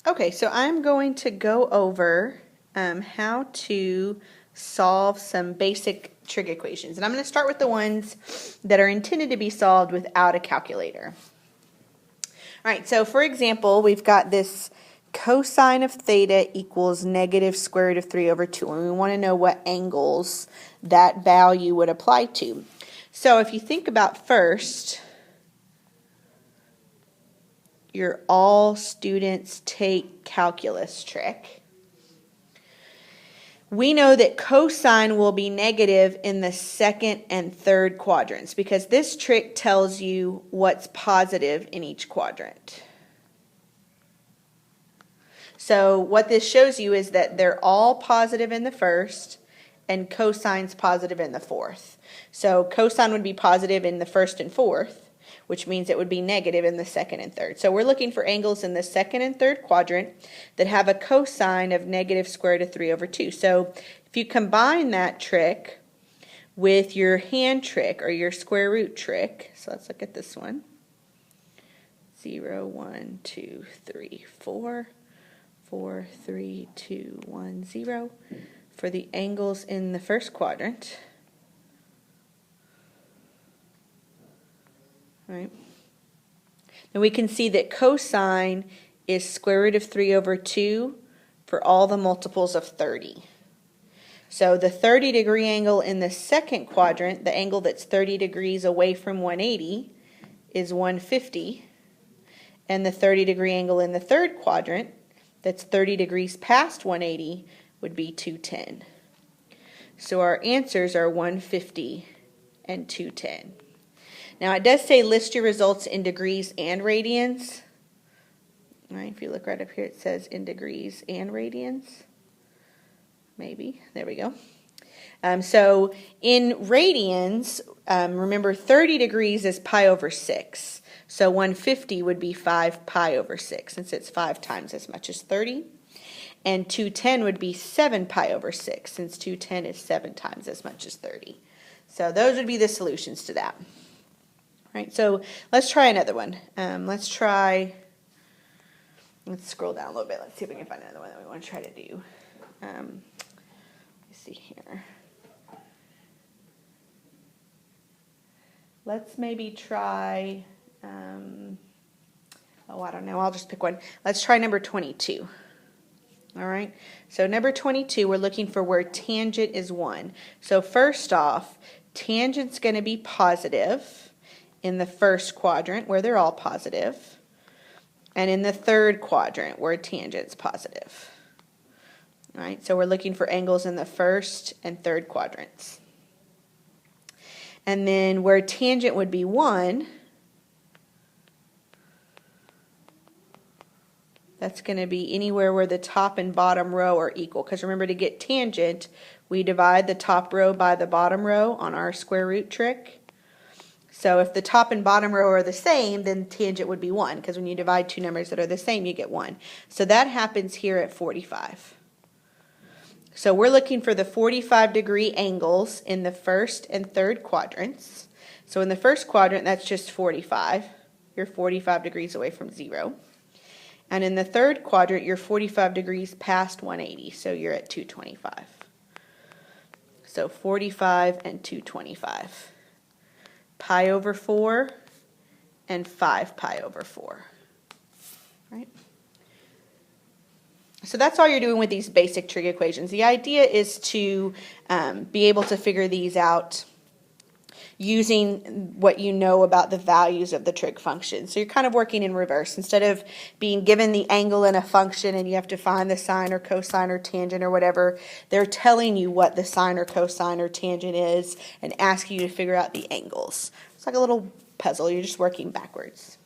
Okay, so I'm going to go over how to solve some basic trig equations. And I'm going to start with the ones that are intended to be solved without a calculator. All right, so for example, we've got this cosine of theta equals negative square root of 3 over 2. And we want to know what angles that value would apply to. So if you think about first, your all students take calculus trick. We know that cosine will be negative in the second and third quadrants because this trick tells you what's positive in each quadrant. So what this shows you is that they're all positive in the first and cosine's positive in the fourth. So cosine would be positive in the first and fourth, which means it would be negative in the second and third. So we're looking for angles in the second and third quadrant that have a cosine of negative square root of 3 over 2. So if you combine that trick with your hand trick or your square root trick, so let's look at this one. 0, 1, 2, 3, 4, 4, 3, 2, 1, 0 for the angles in the first quadrant. Right. And we can see that cosine is square root of 3 over 2 for all the multiples of 30. So the 30-degree angle in the second quadrant, the angle that's 30 degrees away from 180, is 150. And the 30-degree angle in the third quadrant, that's 30 degrees past 180, would be 210. So our answers are 150 and 210. Now it does say list your results in degrees and radians. All right, if you look right up here, it says in degrees and radians. Maybe. There we go. So in radians, remember 30 degrees is pi over 6. So 150 would be 5 pi over 6, since it's 5 times as much as 30. And 210 would be 7 pi over 6, since 210 is 7 times as much as 30. So those would be the solutions to that. Right, so let's try another one. Let's scroll down a little bit. Let's see if we can find another one that we want to try to do. Let's see here. Let's maybe try, I don't know. I'll just pick one. Let's try number 22. All right, so number 22, we're looking for where tangent is 1. So first off, tangent's going to be positive in the first quadrant where they're all positive, and in the third quadrant where tangent's positive. All right, so we're looking for angles in the first and third quadrants. And then where tangent would be 1, that's going to be anywhere where the top and bottom row are equal. Because remember, to get tangent, we divide the top row by the bottom row on our square root trick. So if the top and bottom row are the same, then tangent would be 1, because when you divide two numbers that are the same, you get 1. So that happens here at 45. So we're looking for the 45-degree angles in the first and third quadrants. So in the first quadrant, that's just 45. You're 45 degrees away from 0. And in the third quadrant, you're 45 degrees past 180, so you're at 225. So 45 and 225. Pi over 4 and 5 pi over 4. Right? So that's all you're doing with these basic trig equations. The idea is to be able to figure these out using what you know about the values of the trig function. So you're kind of working in reverse. Instead of being given the angle in a function and you have to find the sine or cosine or tangent or whatever, they're telling you what the sine or cosine or tangent is and asking you to figure out the angles. It's like a little puzzle. You're just working backwards.